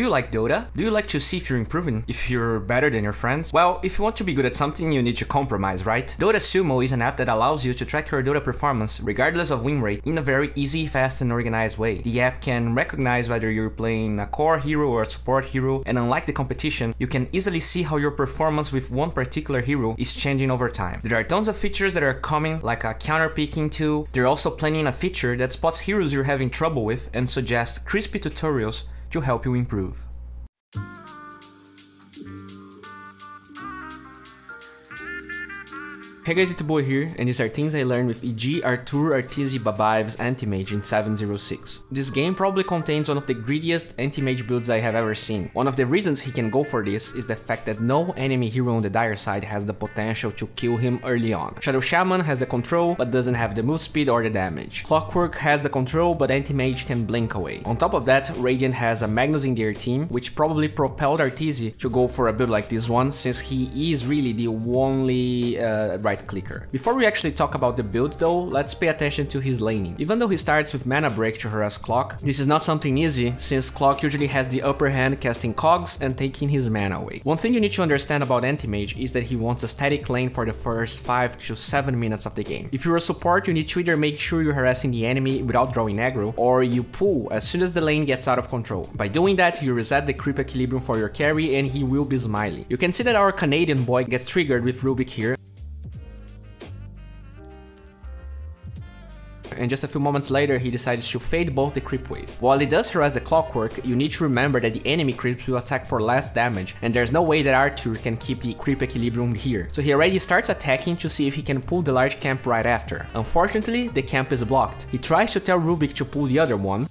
Do you like Dota? Do you like to see if you're improving? If you're better than your friends? Well, if you want to be good at something, you need to compromise, right? Dota Sumo is an app that allows you to track your Dota performance, regardless of win rate, in a very easy, fast and organized way. The app can recognize whether you're playing a core hero or a support hero, and unlike the competition, you can easily see how your performance with one particular hero is changing over time. There are tons of features that are coming, like a counter picking tool. They're also planning a feature that spots heroes you're having trouble with and suggests crispy tutorials to help you improve. Hey guys, it's D.Bowie here, and these are things I learned with EG.Arteezy Babaev's anti-mage in 706. This game probably contains one of the greediest anti-mage builds I have ever seen. One of the reasons he can go for this is the fact that no enemy hero on the dire side has the potential to kill him early on. Shadow Shaman has the control, but doesn't have the move speed or the damage. Clockwork has the control, but anti-mage can blink away. On top of that, Radiant has a Magnus in their team, which probably propelled Arteezy to go for a build like this one, since he is really the only right clicker. Before we actually talk about the build though, let's pay attention to his laning. Even though he starts with mana break to harass Clock, this is not something easy, since Clock usually has the upper hand casting cogs and taking his mana away. One thing you need to understand about anti-mage is that he wants a static lane for the first 5 to 7 minutes of the game. If you're a support, you need to either make sure you're harassing the enemy without drawing aggro, or you pull as soon as the lane gets out of control. By doing that, you reset the creep equilibrium for your carry and he will be smiling. You can see that our Canadian boy gets triggered with Rubik here, and just a few moments later he decides to fade both the creep wave. While he does harass the Clockwork, you need to remember that the enemy creeps will attack for less damage, and there's no way that Arthur can keep the creep equilibrium here. So he already starts attacking to see if he can pull the large camp right after. Unfortunately, the camp is blocked. He tries to tell Rubik to pull the other one.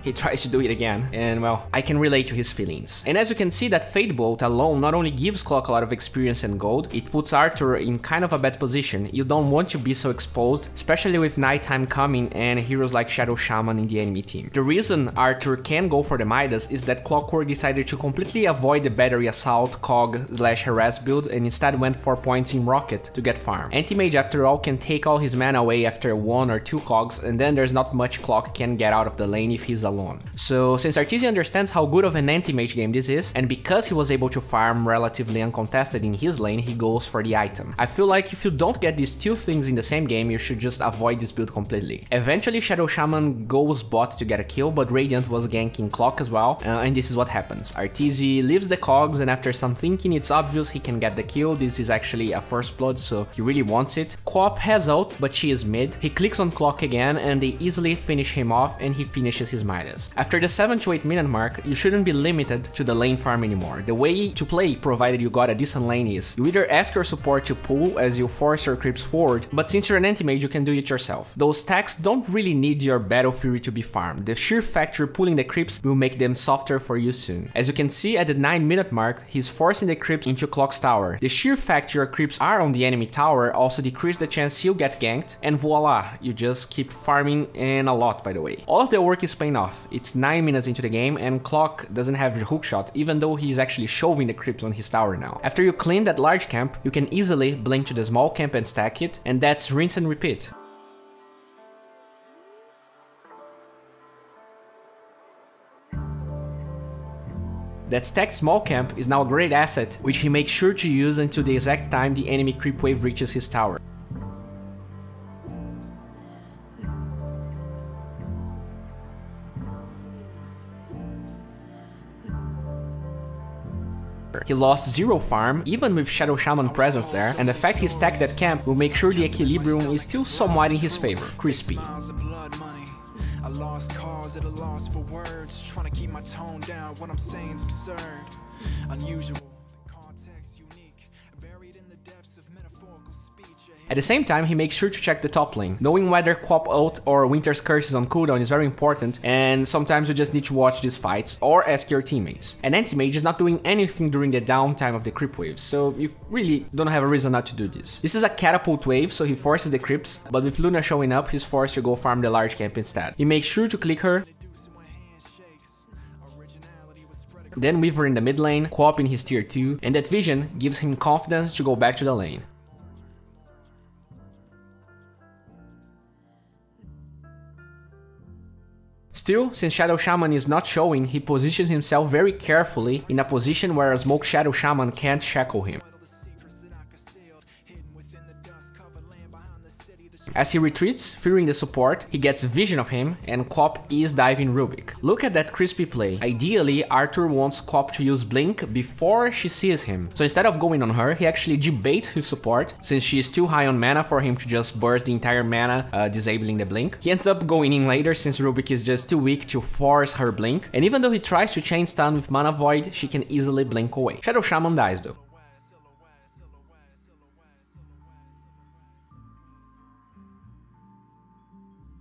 He tries to do it again, and well, I can relate to his feelings. And as you can see, that Fade Bolt alone not only gives Clock a lot of experience and gold, it puts Arthur in kind of a bad position. You don't want to be so exposed, especially with nighttime coming and heroes like Shadow Shaman in the enemy team. The reason Arthur can go for the Midas is that Clockwork decided to completely avoid the Battery Assault, Cog / Harass build and instead went for points in Rocket to get farm. Anti-Mage after all can take all his mana away after 1 or 2 Cogs, and then there's not much Clock can get out of the lane if he's alone. So since Arteezy understands how good of an anti-mage game this is, and because he was able to farm relatively uncontested in his lane, he goes for the item. I feel like if you don't get these two things in the same game, you should just avoid this build completely. Eventually Shadow Shaman goes bot to get a kill, but Radiant was ganking Clock as well, and this is what happens. Arteezy leaves the cogs, and after some thinking it's obvious he can get the kill. This is actually a first blood, so he really wants it. Coop has ult, but she is mid. He clicks on Clock again and they easily finish him off, and he finishes his Midas. After the 7 to 8 minute mark, you shouldn't be limited to the lane farm anymore. The way to play, provided you got a decent lane, is you either ask your support to pull as you force your creeps forward, but since you're an anti-mage you can do it yourself. Those stacks don't really need your Battle Fury to be farmed. The sheer fact you're pulling the creeps will make them softer for you soon. As you can see at the 9 minute mark, he's forcing the creeps into Clock's tower. The sheer fact your creeps are on the enemy tower also decreases the chance you'll get ganked, and voila, you just keep farming, and a lot by the way. All of the work is paying off. It's 9 minutes into the game and Clock doesn't have the hookshot, even though he's actually shoving the creeps on his tower now. After you clean that large camp, you can easily blink to the small camp and stack it, and that's rinse and repeat. That stacked small camp is now a great asset, which he makes sure to use until the exact time the enemy creep wave reaches his tower. He lost 0 farm, even with Shadow Shaman presence there, and the fact he stacked that camp will make sure the equilibrium is still somewhat in his favor. Crispy. I lost cause at a loss for words, trying to keep my tone down, what I'm saying's absurd, unusual, the context unique, buried in the depths of metaphorical speech. At the same time, he makes sure to check the top lane. Knowing whether Coop ult or Winter's Curse is on cooldown is very important, and sometimes you just need to watch these fights or ask your teammates. An anti-mage is not doing anything during the downtime of the creep waves, so you really don't have a reason not to do this. This is a catapult wave, so he forces the creeps, but with Luna showing up, he's forced to go farm the large camp instead. He makes sure to click her, then Weaver in the mid lane, Coop in his tier 2, and that vision gives him confidence to go back to the lane. Still, since Shadow Shaman is not showing, he positions himself very carefully in a position where a Smoke Shadow Shaman can't shackle him. As he retreats, fearing the support, he gets vision of him, and Cop is diving Rubik. Look at that crispy play. Ideally, Arthur wants Cop to use Blink before she sees him. So instead of going on her, he actually debates his support, since she is too high on mana for him to just burst the entire mana, disabling the Blink. He ends up going in later since Rubik is just too weak to force her Blink, and even though he tries to chain stun with Mana Void, she can easily blink away. Shadow Shaman dies though.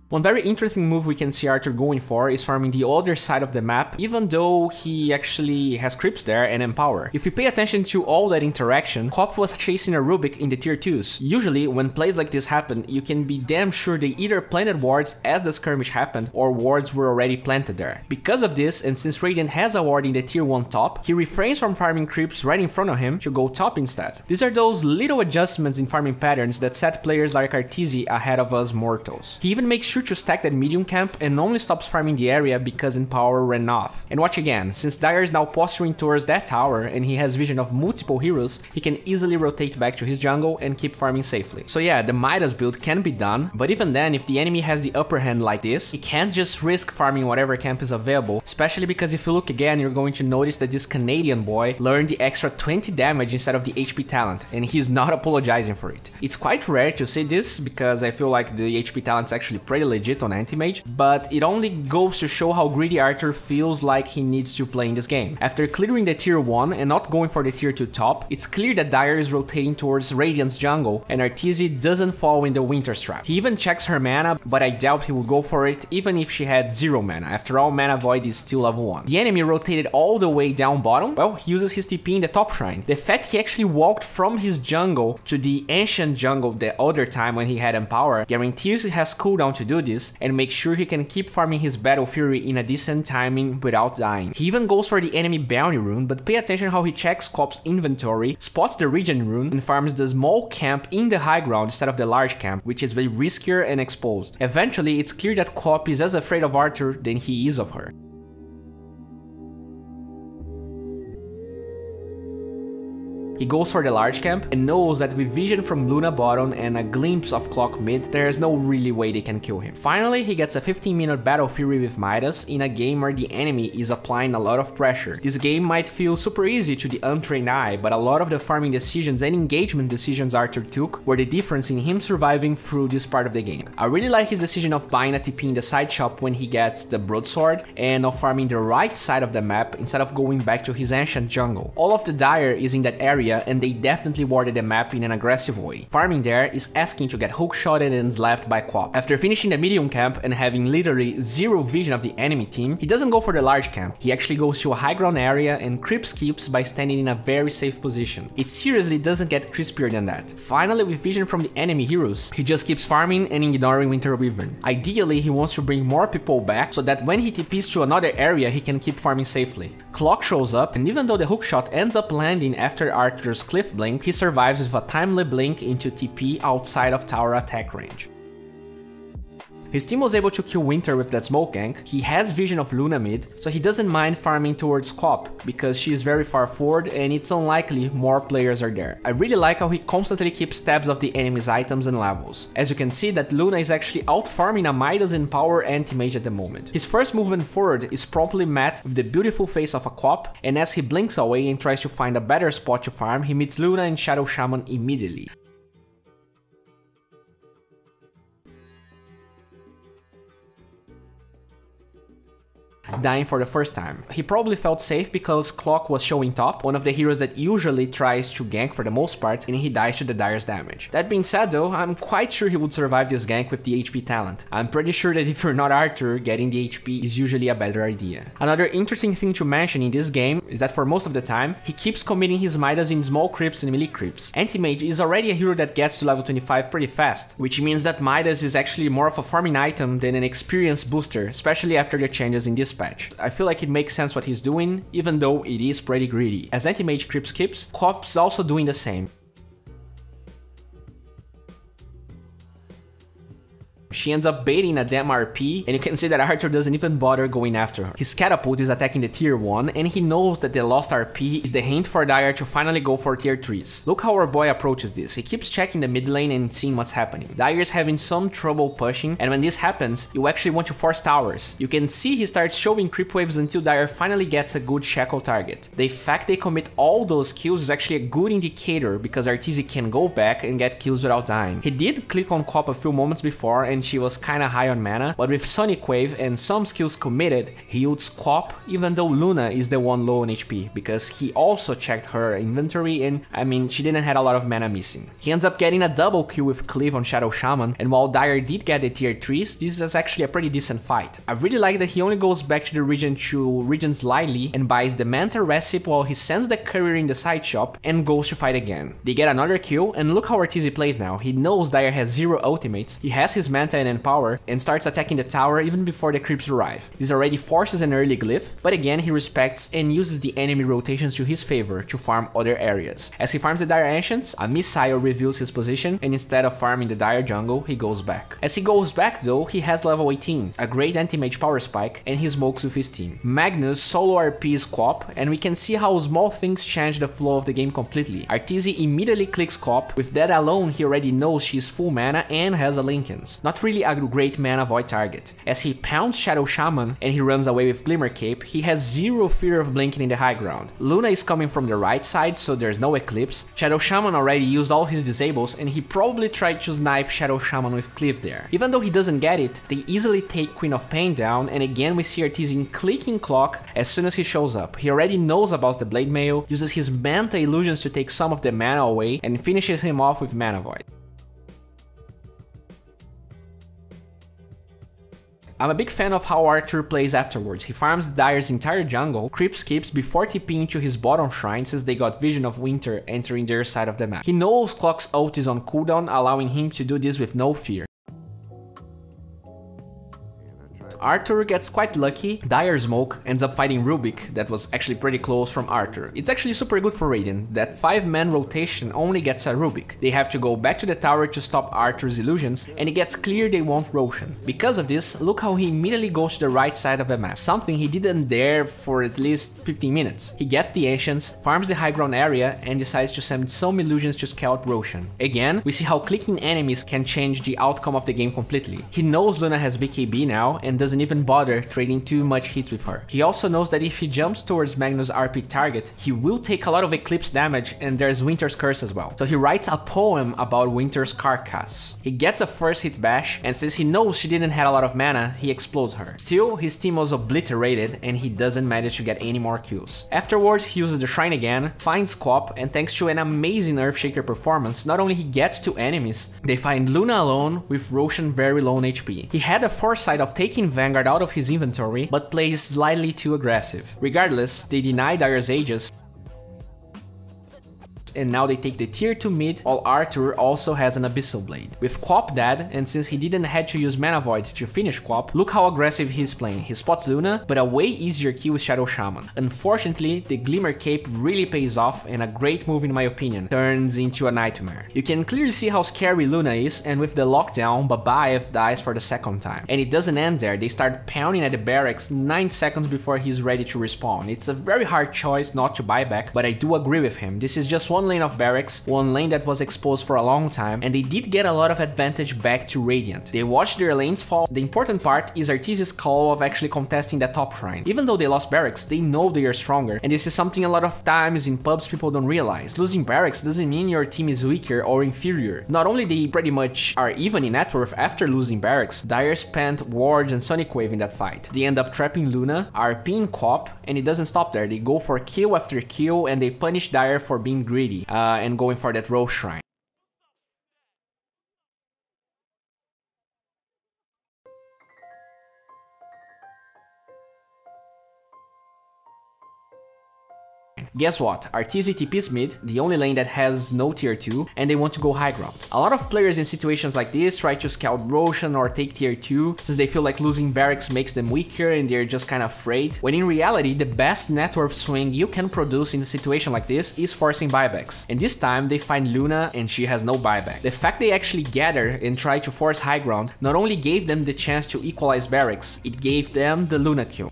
One very interesting move we can see Arthur going for is farming the other side of the map, even though he actually has creeps there and Empower. If you pay attention to all that interaction, Cop was chasing a Rubik in the tier 2s. Usually, when plays like this happen, you can be damn sure they either planted wards as the skirmish happened, or wards were already planted there. Because of this, and since Radiant has a ward in the tier 1 top, he refrains from farming creeps right in front of him to go top instead. These are those little adjustments in farming patterns that set players like Arteezy ahead of us mortals. He even makes sure to stack that medium camp and only stops farming the area because Empower ran off. And watch again, since Dire is now posturing towards that tower and he has vision of multiple heroes, he can easily rotate back to his jungle and keep farming safely. So yeah, the Midas build can be done, but even then, if the enemy has the upper hand like this, he can't just risk farming whatever camp is available, especially because if you look again, you're going to notice that this Canadian boy learned the extra 20 damage instead of the HP talent, and he's not apologizing for it. It's quite rare to see this, because I feel like the HP talent's actually pretty legit on anti-mage, but it only goes to show how greedy Arthur feels like he needs to play in this game. After clearing the tier 1 and not going for the tier 2 top, it's clear that Dire is rotating towards Radiant's jungle, and Arteezy doesn't fall in the Winter's Trap. He even checks her mana, but I doubt he would go for it even if she had 0 mana. After all, Mana Void is still level 1. The enemy rotated all the way down bottom. Well, he uses his TP in the top shrine. The fact he actually walked from his jungle to the ancient jungle the other time when he had Empower guarantees he has cooldown to do this, and make sure he can keep farming his Battle Fury in a decent timing without dying. He even goes for the enemy bounty rune, but pay attention how he checks Cop's inventory, spots the regen rune, and farms the small camp in the high ground instead of the large camp, which is way riskier and exposed. Eventually, it's clear that Cop is as afraid of Arthur than he is of her. He goes for the large camp and knows that with vision from Luna bottom and a glimpse of Clock mid, there's no really way they can kill him. Finally, he gets a 15-minute Battle Fury with Midas in a game where the enemy is applying a lot of pressure. This game might feel super easy to the untrained eye, but a lot of the farming decisions and engagement decisions Arthur took were the difference in him surviving through this part of the game. I really like his decision of buying a TP in the side shop when he gets the broadsword, and of farming the right side of the map instead of going back to his ancient jungle. All of the Dire is in that area, and they definitely warded the map in an aggressive way. Farming there is asking to get hookshotted and slapped by Cop. After finishing the medium camp and having literally 0 vision of the enemy team, he doesn't go for the large camp. He actually goes to a high ground area and creep skips by standing in a very safe position. It seriously doesn't get crispier than that. Finally, with vision from the enemy heroes, he just keeps farming and ignoring Winter Wyvern. Ideally, he wants to bring more people back so that when he TPs to another area, he can keep farming safely. Clock shows up, and even though the hookshot ends up landing after Arthur's Cliff Blink, he survives with a timely blink into TP outside of tower attack range. His team was able to kill Winter with that smoke gank. He has vision of Luna mid, so he doesn't mind farming towards Cop, because she is very far forward and it's unlikely more players are there. I really like how he constantly keeps tabs of the enemy's items and levels. As you can see, that Luna is actually out farming a Midas and Power anti-mage at the moment. His first movement forward is promptly met with the beautiful face of a Cop, and as he blinks away and tries to find a better spot to farm, he meets Luna and Shadow Shaman immediately. Dying for the first time. He probably felt safe because Clock was showing top, one of the heroes that usually tries to gank for the most part, and he dies to the Dire's damage. That being said though, I'm quite sure he would survive this gank with the HP talent. I'm pretty sure that if you're not Arthur, getting the HP is usually a better idea. Another interesting thing to mention in this game is that for most of the time, he keeps committing his Midas in small creeps and melee creeps. Anti-Mage is already a hero that gets to level 25 pretty fast, which means that Midas is actually more of a farming item than an experience booster, especially after the changes in this patch. I feel like it makes sense what he's doing, even though it is pretty greedy. As anti-mage creep skips, Cop's also doing the same. She ends up baiting a damn RP, and you can see that Arthur doesn't even bother going after her. His catapult is attacking the tier 1, and he knows that the lost RP is the hint for Dire to finally go for tier 3s. Look how our boy approaches this. He keeps checking the mid lane and seeing what's happening. Dire is having some trouble pushing, and when this happens, you actually want to force towers. You can see he starts shoving creep waves until Dire finally gets a good shackle target. The fact they commit all those kills is actually a good indicator because Arteezy can go back and get kills without dying. He did click on Cop a few moments before and she was kinda high on mana, but with Sonic Wave and some skills committed, he ults Cop even though Luna is the one low on HP, because he also checked her inventory and, I mean, she didn't have a lot of mana missing. He ends up getting a double kill with Cleave on Shadow Shaman, and while Dire did get the tier 3s, this is actually a pretty decent fight. I really like that he only goes back to the region to regen slightly and buys the Manta recipe while he sends the courier in the side shop and goes to fight again. They get another kill, and look how Arteezy plays now. He knows Dire has 0 ultimates, he has his Manta and Empower, and starts attacking the tower even before the creeps arrive. This already forces an early glyph, but again he respects and uses the enemy rotations to his favor to farm other areas. As he farms the Dire Ancients, a missile reveals his position, and instead of farming the Dire jungle, he goes back. As he goes back though, he has level 18, a great anti-mage power spike, and he smokes with his team. Magnus solo RPs Cop, and we can see how small things change the flow of the game completely. Arteezy immediately clicks Cop. With that alone, he already knows she's full mana and has a Linken's. Not really a great mana void target. As he pounds Shadow Shaman and he runs away with Glimmer Cape, he has 0 fear of blinking in the high ground. Luna is coming from the right side, so there's no Eclipse. Shadow Shaman already used all his disables, and he probably tried to snipe Shadow Shaman with Cleave there. Even though he doesn't get it, they easily take Queen of Pain down, and again we see Arteezy clicking clock as soon as he shows up. He already knows about the Blade Mail, uses his Manta illusions to take some of the mana away, and finishes him off with Mana Void. I'm a big fan of how Arthur plays afterwards. He farms Dire's entire jungle, creep skips before TPing to his bottom shrine since they got Vision of Winter entering their side of the map. He knows Clock's ult is on cooldown, allowing him to do this with no fear. Arthur gets quite lucky, Dire Smoke ends up fighting Rubik, that was actually pretty close from Arthur. It's actually super good for Radiant, that 5-man rotation only gets a Rubik. They have to go back to the tower to stop Arthur's illusions, and it gets clear they want Roshan. Because of this, look how he immediately goes to the right side of the map, something he didn't dare for at least 15 minutes. He gets the Ancients, farms the high ground area, and decides to send some illusions to scout Roshan. Again, we see how clicking enemies can change the outcome of the game completely. He knows Luna has BKB now, and doesn't even bother trading too much hits with her. He also knows that if he jumps towards Magnus' RP target, he will take a lot of Eclipse damage, and there's Winter's Curse as well. So he writes a poem about Winter's Carcass. He gets a first hit bash, and since he knows she didn't have a lot of mana, he explodes her. Still, his team was obliterated, and he doesn't manage to get any more kills. Afterwards, he uses the shrine again, finds Cop, and thanks to an amazing Earthshaker performance, not only he gets 2 enemies, they find Luna alone with Roshan very low on HP. He had the foresight of taking Vanguard out of his inventory, but plays slightly too aggressive. Regardless, they deny Dire's Aegis, and now they take the tier 2 mid, while Arthur also has an Abyssal Blade. With Quap dead, and since he didn't have to use Mana Void to finish Quap, look how aggressive he's playing. He spots Luna, but a way easier kill with Shadow Shaman. Unfortunately, the Glimmer Cape really pays off, and a great move in my opinion, turns into a nightmare. You can clearly see how scary Luna is, and with the lockdown, Babaev dies for the 2nd time. And it doesn't end there, they start pounding at the barracks 9 seconds before he's ready to respawn. It's a very hard choice not to buy back, but I do agree with him. This is just one lane of barracks, one lane that was exposed for a long time, and they did get a lot of advantage back to Radiant. They watched their lanes fall. The important part is Arteezy's call of actually contesting that top shrine. Even though they lost barracks, they know they are stronger, and this is something a lot of times in pubs people don't realize. Losing barracks doesn't mean your team is weaker or inferior. Not only they pretty much are even in net worth after losing barracks, Dire spent wards and Sonic Wave in that fight. They end up trapping Luna, RPing Cop, and it doesn't stop there. They go for kill after kill, and they punish Dire for being greedy. And going for that Rose Shrine. Guess what? Arteezy TP's mid, the only lane that has no tier 2, and they want to go high ground. A lot of players in situations like this try to scout Roshan or take tier 2 since they feel like losing barracks makes them weaker and they're just kind of afraid, when in reality the best net worth swing you can produce in a situation like this is forcing buybacks. And this time they find Luna and she has no buyback. The fact they actually gather and try to force high ground not only gave them the chance to equalize barracks, it gave them the Luna kill.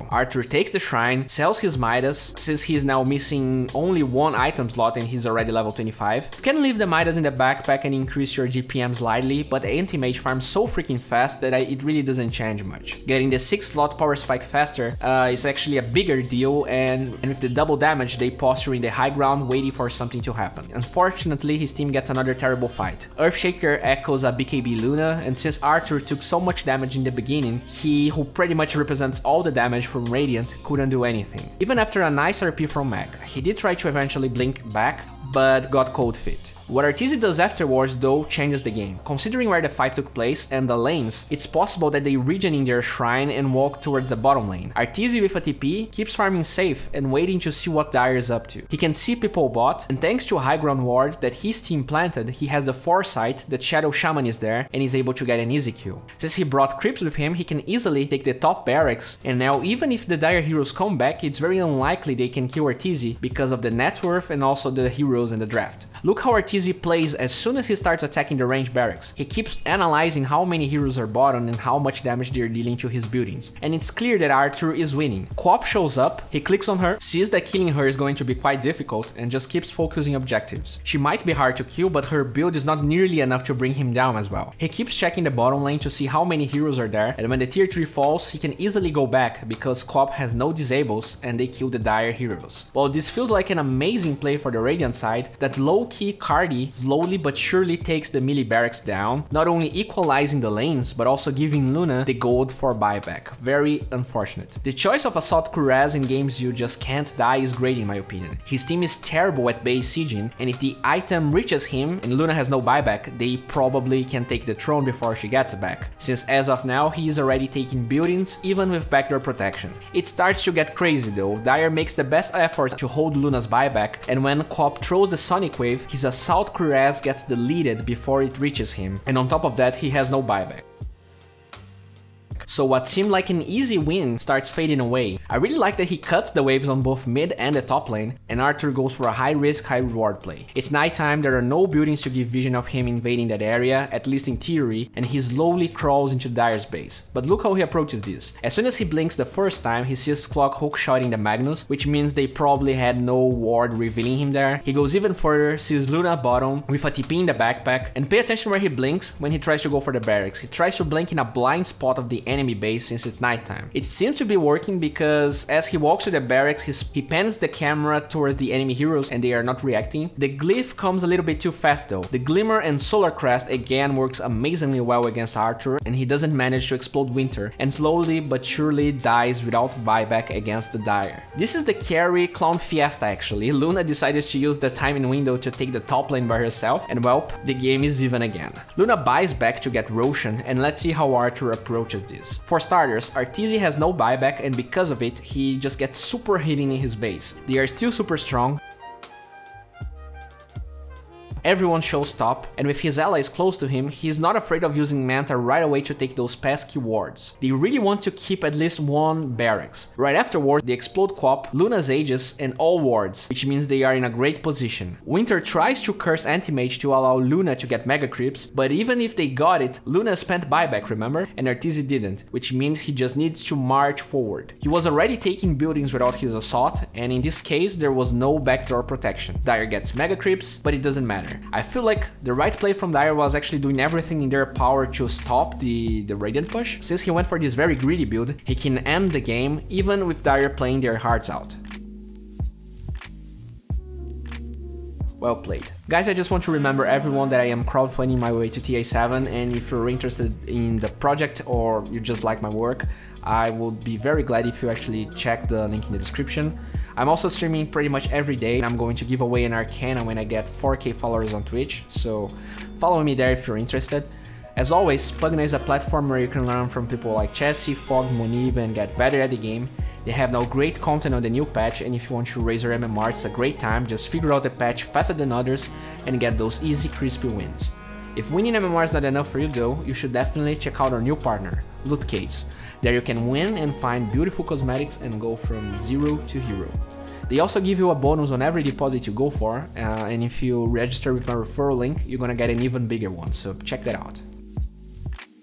Arthur takes the shrine, sells his Midas, since he is now missing only one item slot and he's already level 25. You can leave the Midas in the backpack and increase your GPM slightly, but the anti-mage farms so freaking fast that it really doesn't change much. Getting the 6 slot power spike faster is actually a bigger deal, and with the double damage they posture in the high ground waiting for something to happen. Unfortunately, his team gets another terrible fight. Earthshaker echoes a BKB Luna, and since Arthur took so much damage in the beginning, he, who pretty much represents all the damage from Radiant, couldn't do anything. Even after a nice RP from Mage, he did try to eventually blink back, but got cold feet. What Arteezy does afterwards though changes the game. Considering where the fight took place and the lanes, it's possible that they regen in their shrine and walk towards the bottom lane. Arteezy with a TP keeps farming safe and waiting to see what Dire is up to. He can see people bot, and thanks to a high ground ward that his team planted, he has the foresight that Shadow Shaman is there and is able to get an easy kill. Since he brought creeps with him, he can easily take the top barracks, and now even if the Dire heroes come back, it's very unlikely they can kill Arteezy because of the net worth and also the heroes in the draft. Look how Arteezy plays as soon as he starts attacking the range barracks. He keeps analyzing how many heroes are bottom and how much damage they're dealing to his buildings. And it's clear that Arthur is winning. Coop shows up, he clicks on her, sees that killing her is going to be quite difficult, and just keeps focusing objectives. She might be hard to kill, but her build is not nearly enough to bring him down as well. He keeps checking the bottom lane to see how many heroes are there, and when the tier 3 falls, he can easily go back because Coop has no disables and they kill the Dire heroes. While this feels like an amazing play for the Radiant side, that low-key Cardi slowly but surely takes the melee barracks down, not only equalizing the lanes, but also giving Luna the gold for buyback. Very unfortunate. The choice of Assault Cuirass in games you just can't die is great in my opinion. His team is terrible at base sieging, and if the item reaches him and Luna has no buyback, they probably can take the throne before she gets back, since as of now he is already taking buildings even with backdoor protection. It starts to get crazy though. Dire makes the best effort to hold Luna's buyback, and when Coop throws the Sonic Wave, his Assault Cuirass gets deleted before it reaches him, and on top of that he has no buyback. So what seemed like an easy win starts fading away. I really like that he cuts the waves on both mid and the top lane, and Arthur goes for a high risk, high reward play. It's nighttime, there are no buildings to give vision of him invading that area, at least in theory, and he slowly crawls into Dire's base. But look how he approaches this. As soon as he blinks the first time, he sees Clock hookshotting the Magnus, which means they probably had no ward revealing him there. He goes even further, sees Luna bottom with a TP in the backpack, and pay attention where he blinks when he tries to go for the barracks. He tries to blink in a blind spot of the enemy base since it's nighttime. It seems to be working because as he walks to the barracks, he pans the camera towards the enemy heroes and they are not reacting. The glyph comes a little bit too fast though. The Glimmer and Solar Crest again works amazingly well against Arthur, and he doesn't manage to explode Winter, and slowly but surely dies without buyback against the Dire. This is the carry Clown Fiesta actually. Luna decided to use the timing window to take the top lane by herself, and well, the game is even again. Luna buys back to get Roshan, and let's see how Arthur approaches this. For starters, Arteezy has no buyback, and because of it, he just gets super hidden in his base. They are still super strong. Everyone shows top, and with his allies close to him, he is not afraid of using Manta right away to take those pesky wards. They really want to keep at least one barracks. Right afterward, they explode Coop, Luna's Aegis, and all wards, which means they are in a great position. Winter tries to curse Anti-Mage to allow Luna to get Mega Creeps, but even if they got it, Luna spent buyback, remember? And Arteezy didn't, which means he just needs to march forward. He was already taking buildings without his assault, and in this case, there was no backdoor protection. Dire gets Mega Creeps, but it doesn't matter. I feel like the right play from Dire was actually doing everything in their power to stop the Radiant push. Since he went for this very greedy build, he can end the game even with Dire playing their hearts out. Well played. Guys, I just want to remember everyone that I am crowdfunding my way to TA7, and if you're interested in the project or you just like my work, I would be very glad if you actually check the link in the description. I'm also streaming pretty much every day, and I'm going to give away an Arcana when I get 4K followers on Twitch, so follow me there if you're interested. As always, Pugna is a platform where you can learn from people like Chessie, Fog, Muniba and get better at the game. They have now great content on the new patch, and if you want to raise your MMR, it's a great time. Just figure out the patch faster than others and get those easy, crispy wins. If winning MMR is not enough for you though, you should definitely check out our new partner, Lootcase. There you can win and find beautiful cosmetics and go from 0 to hero. They also give you a bonus on every deposit you go for, and if you register with my referral link, you're gonna get an even bigger one, so check that out.